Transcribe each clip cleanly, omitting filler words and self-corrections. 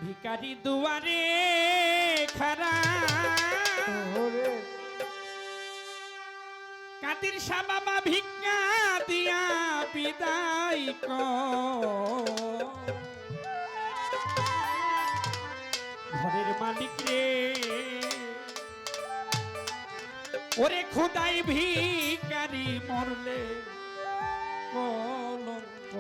ভিখারি দুয়ারে খারা কাদির শাহ বাবা ভিক্ষা দিয়া বিদায় ঘরের মালিক রে ওরে খুদাই ভিখারি মরলে কলঙ্ক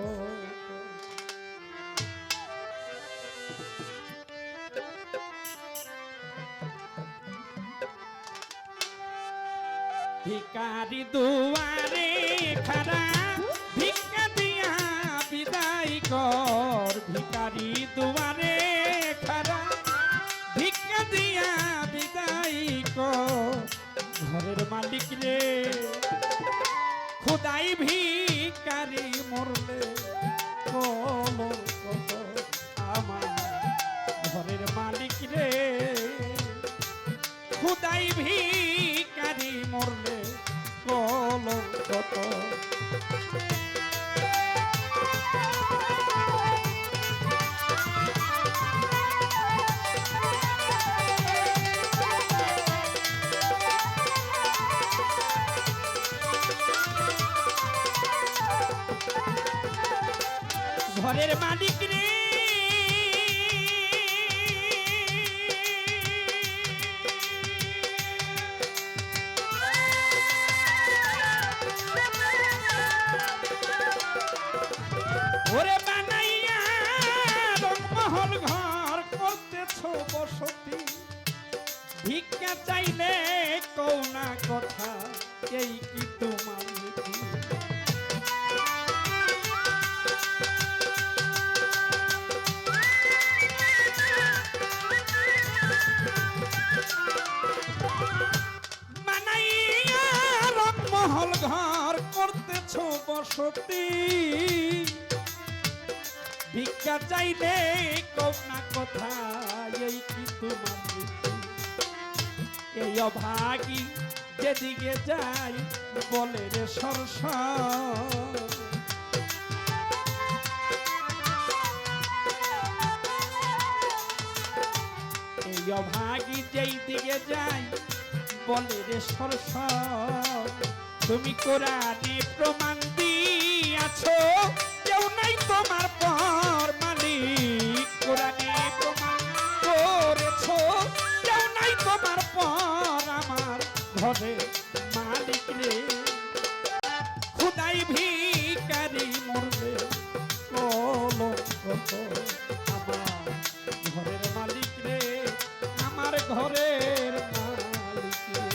ভিখারি দুয়ারে খারা ভিক্ষা দিয়া বিদায় কর ভিখারি দুয়ারে খারা ভিক্ষা দিয়া বিদায় কর ঘরের মালিক রে খুদাই ভিখারি মরলে কলঙ্ক আমার ঘরের মালিক রে খুদাই ভিখারি মরলে কলঙ্ক ঘরের মালিক রে ওরে বানাইয়া রংমহল ঘর করতেছ বসতি ভিক্ষা চাইলে কও না কথা এই কি তোমার নীতি বানাইয়া রংমহল ঘর করতেছ বসতি ভিক্ষা চাইলে কও না কথা এই কি তোমার নীতি এই অভাগী যেদিকে যাই বলে রে সরস এই অভাগী যেই দিকে যাই বলে রে সরস তুমি কোরআনে প্রমাণ দিয়াছো কেউ নাই তোমার পর মালিক কোরআনে প্রমাণ করেছো কেউ নাই তোমার পর আমার ঘরে মালিক রে খুদাই ভিখারি মরলে কলঙ্ক আমার ঘরের মালিক রে আমার ঘরের মালিক রে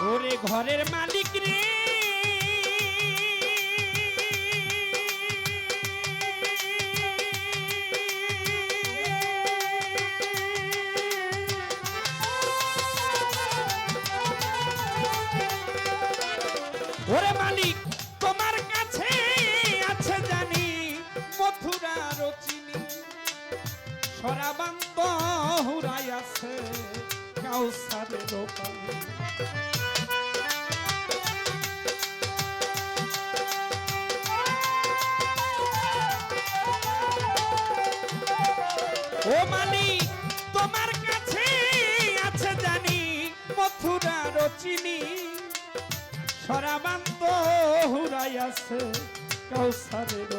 ওরে ঘরের মালিক রে ওরে মালিক তোমার কাছে আছে জানি মথুরার চিনি সরাবান্ত হুরাই আছে কাউসারের পানি ও মালিক তোমার কাছে আছে জানি মথুরার চিনি সরাবান্ত হুরাই আছে কাউসারের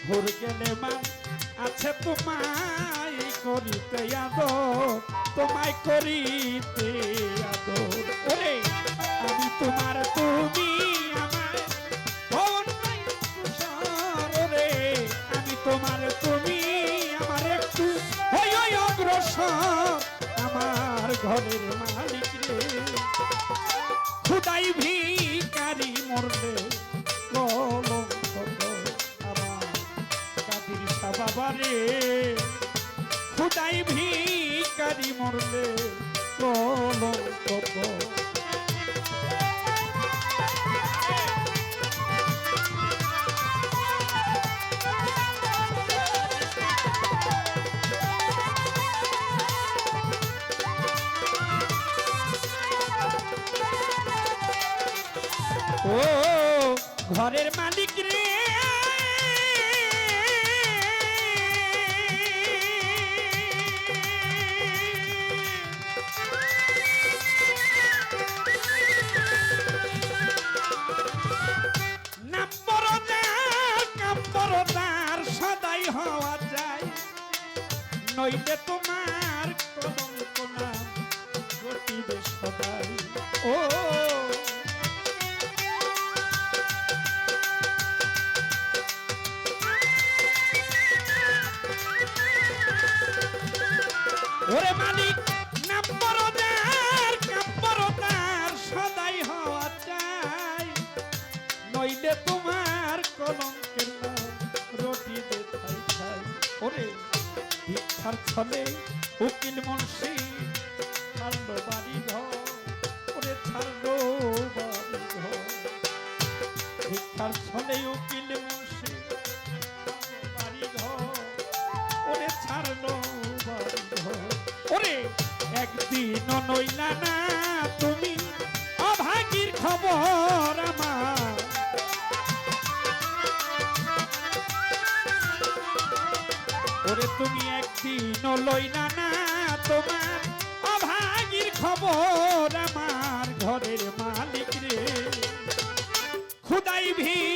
হুর গেলে মান আছে তোমায় করিতে আদর তোমায় করিতে আদর ওরে আমি তোমার তুমি আমার রে আমি তোমার তুমি আমার একটু অগ্রসর আমার ঘরের মালিক রে খুদাই ভিখারি মরলে কলঙ্ক আমার কাদির শাহ বাবা রে খুদাই ভিখারি মরলে কলঙ্ক ঘরের মালিক রে সদাই হওয়া যায় নইলে তোমার কলঙ্ক নাম ঘটিবে সদাই ও ওরে মালিক নাম্বরদার কাম্বরদার সদাই হওয়া চাই নইলে তোমার কলঙ্কের নাম রটিবে খাই খাই ওরে ভিক্ষার ছলে উকিল মুন্সি ছাড়লো বাড়ি ঘর ওরে ছাড়লো বাড়ি ঘর ভিক্ষার ছলে উকিল মুন্সি বাড়ি ঘর ওরে ছাড়লো বাড়ি ঘর ওরে একদিন নইলা না তুমি অভাগীর খবর আমার ওরে তুমি একদিন লইলা না তোমার অভাগীর খবর আমার ঘরের মালিক রে খুদাই ভি